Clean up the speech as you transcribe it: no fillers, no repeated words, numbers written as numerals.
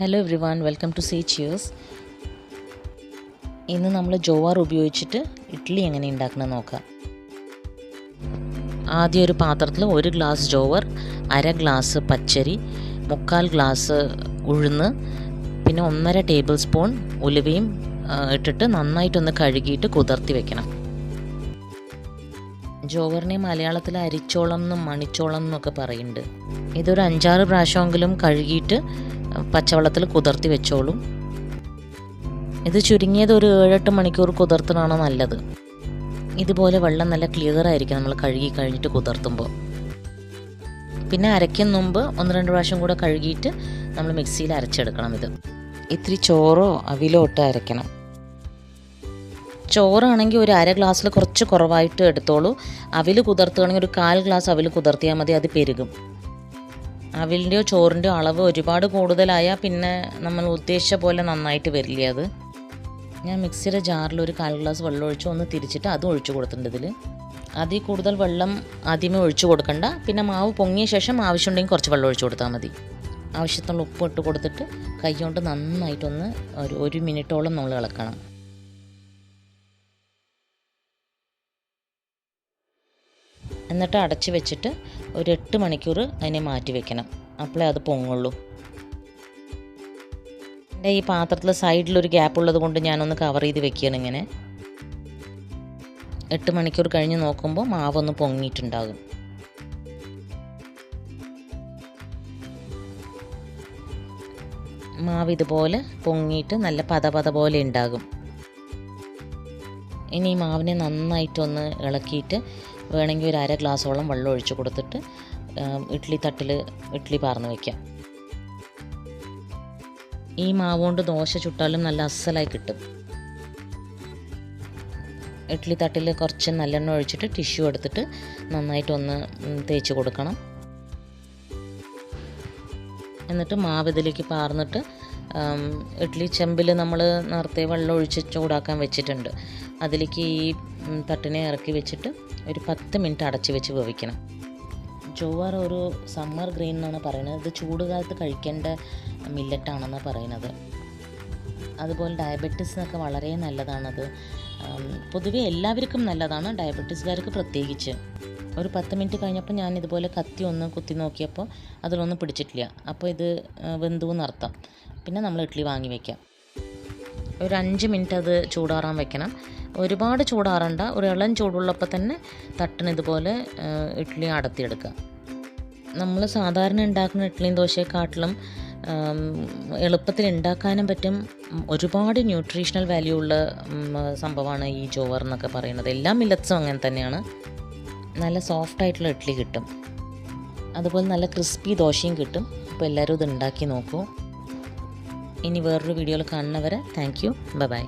Hello everyone, welcome to see cheers. ഇന്ന് നമ്മൾ ജോവാർ ഉപയോഗിച്ചിട്ട് ഇഡ്ഡലി എങ്ങനെ ഉണ്ടാക്കണമെന്ന് നോക്കാം. ആദ്യം ഒരു പാത്രത്തിൽ 1 ഗ്ലാസ് ജോവർ, 1/2 ഗ്ലാസ് പച്ചരി, 3/4 ഗ്ലാസ് ഉഴുന്ന്, പിന്നെ 1.5 ടേബിൾ സ്പൂൺ ഉലുവയും ഇട്ടിട്ട് നന്നായിട്ടൊന്ന് കഴുകിയിട്ട് കുതിർത്തി വെക്കണം. ജോവറിനെ മലയാളത്തിൽ അരിച്ചോളം എന്നും മണിച്ചോളം എന്നൊക്കെ പറയുന്നുണ്ട്. ഇതൊരു 5-6 പ്രാവശ്യമെങ്കിലും കഴുകിയിട്ട് പച്ചവെള്ളത്തിൽ കുതിർത്തി വെച്ചോളും. ഇത് ചുരുങ്ങിയത് ഒരു 7-8 മണിക്കൂർ കുതിർത്തണമാണ് നല്ലത്. ഇതുപോലെ വെള്ളം നല്ല ക്ലിയർ ആയിരിക്കും നമ്മൾ കഴുകി കഴിഞ്ഞിട്ട് കുതിർത്തുമ്പോൾ. പിന്നെ അരയ്ക്കും മുമ്പ് 1-2 പ്രാവശ്യം കൂടെ കഴുകിയിട്ട് നമ്മൾ മിക്സിയിൽ അരച്ചെടുക്കണം. ഇത്തിരി ചോറോ അവിലോ ഇട്ട് അരയ്ക്കണം. ചോറാണെങ്കിൽ ഒരു 1/2 ഗ്ലാസ്സിൽ കുറച്ച് കുറവായിട്ട് എടുത്തോളൂ. അവിൽ കുതിർത്തുകയാണെങ്കിൽ ഒരു 1/4 ഗ്ലാസ് അവിൽ കുതിർത്തിയാൽ മതി, അത് പെരുകും. അവിലിൻ്റെയോ ചോറിൻ്റെയോ അളവ് ഒരുപാട് കൂടുതലായാൽ പിന്നെ നമ്മൾ ഉദ്ദേശിച്ച പോലെ നന്നായിട്ട് വരില്ല. അത് ഞാൻ മിക്സിയുടെ ജാറിൽ ഒരു 1/4 ഗ്ലാസ് വെള്ളം ഒഴിച്ച് ഒന്ന് തിരിച്ചിട്ട് അതും ഒഴിച്ചു കൊടുത്തിട്ടുണ്ട്. അതിൽ കൂടുതൽ വെള്ളം ആദ്യമേ ഒഴിച്ചു കൊടുക്കണ്ട. പിന്നെ മാവ് പൊങ്ങിയ ശേഷം ആവശ്യമുണ്ടെങ്കിൽ കുറച്ച് വെള്ളം ഒഴിച്ചു കൊടുത്താൽ മതി. ആവശ്യത്തിനുള്ള ഉപ്പ് ഇട്ട് കൊടുത്തിട്ട് കൈ കൊണ്ട് നന്നായിട്ടൊന്ന് ഒരു മിനിറ്റോളം നമ്മൾ ഇളക്കണം. എന്നിട്ട് അടച്ച് വെച്ചിട്ട് ഒരു 8 മണിക്കൂർ അതിനെ മാറ്റി വെക്കണം. അപ്പോഴേ അത് പൊങ്ങുള്ളൂ. എൻ്റെ ഈ പാത്രത്തിൽ സൈഡിലൊരു ഗ്യാപ്പ് ഉള്ളത് കൊണ്ട് ഞാനൊന്ന് കവർ ചെയ്ത് വെക്കുകയാണ്. ഇങ്ങനെ 8 മണിക്കൂർ കഴിഞ്ഞ് നോക്കുമ്പോൾ മാവൊന്ന് പൊങ്ങിയിട്ടുണ്ടാകും. മാവ് ഇതുപോലെ പൊങ്ങിയിട്ട് നല്ല പത പോലെ ഉണ്ടാകും. ഇനി ഈ മാവിനെ നന്നായിട്ടൊന്ന് ഇളക്കിയിട്ട് വേണമെങ്കിൽ ഒരു 1/2 ഗ്ലാസോളം വെള്ളം ഒഴിച്ച് കൊടുത്തിട്ട് ഇഡ്ഡലി തട്ടിൽ ഇഡ്ഡലി പാർന്ന് വയ്ക്കാം. ഈ മാവ് കൊണ്ട് ദോശ ചുട്ടാലും നല്ല അസലായി കിട്ടും. ഇഡ്ഡലി തട്ടിൽ കുറച്ച് നല്ലെണ്ണ ഒഴിച്ചിട്ട് ടിഷ്യൂ എടുത്തിട്ട് നന്നായിട്ടൊന്ന് തേച്ച് കൊടുക്കണം. എന്നിട്ട് മാവ് ഇതിലേക്ക് പാർന്നിട്ട് ഇഡ്ഡലി ചെമ്പിൽ നമ്മൾ നേരത്തെ വെള്ളം ഒഴിച്ച് ചൂടാക്കാൻ വെച്ചിട്ടുണ്ട്. അതിലേക്ക് ഈ തട്ടിനെ ഇറക്കി വെച്ചിട്ട് ഒരു 10 മിനിറ്റ് അടച്ച് വെച്ച് വേവിക്കണം. ജോവാർ ഒരു സമ്മർ ഗ്രെയിൻ എന്നാണ് പറയുന്നത്. ഇത് ചൂടുകാലത്ത് കഴിക്കേണ്ട മില്ലറ്റാണെന്ന് പറയുന്നത്. അതുപോലെ ഡയബറ്റിസിനൊക്കെ വളരെ നല്ലതാണത്. പൊതുവേ എല്ലാവർക്കും നല്ലതാണ്, ഡയബറ്റീസുകാർക്ക് പ്രത്യേകിച്ച്. ഒരു 10 മിനിറ്റ് കഴിഞ്ഞപ്പോൾ ഞാൻ ഇതുപോലെ കത്തി ഒന്ന് കുത്തി നോക്കിയപ്പോൾ അതിലൊന്നും പിടിച്ചിട്ടില്ല. അപ്പോൾ ഇത് വെന്തു എന്നർത്ഥം. പിന്നെ നമ്മൾ ഇഡ്ഡലി വാങ്ങി വയ്ക്കാം. ഒരു 5 മിനിറ്റ് അത് ചൂടാറാൻ വെക്കണം. ഒരുപാട് ചൂടാറണ്ട, ഒരു ഇളം ചൂടുള്ളപ്പോൾ തന്നെ തട്ടിന് ഇതുപോലെ ഇഡ്ഡലി അടത്തിയെടുക്കുക. നമ്മൾ സാധാരണ ഉണ്ടാക്കുന്ന ഇഡ്ഡലിയും ദോശയെക്കാട്ടിലും എളുപ്പത്തിൽ ഉണ്ടാക്കാനും പറ്റും. ഒരുപാട് ന്യൂട്രീഷണൽ വാല്യൂ ഉള്ള സംഭവമാണ് ഈ ജോവർ എന്നൊക്കെ പറയുന്നത്. എല്ലാ മില്ലറ്റ്സും അങ്ങനെ തന്നെയാണ്. നല്ല സോഫ്റ്റായിട്ടുള്ള ഇഡ്ഡലി കിട്ടും, അതുപോലെ നല്ല ക്രിസ്പി ദോശയും കിട്ടും. അപ്പോൾ എല്ലാവരും ഇത് ഉണ്ടാക്കി നോക്കൂ. ഇനി വേറൊരു വീഡിയോയിൽ കാണുന്നവരെ താങ്ക് യു, ബൈ.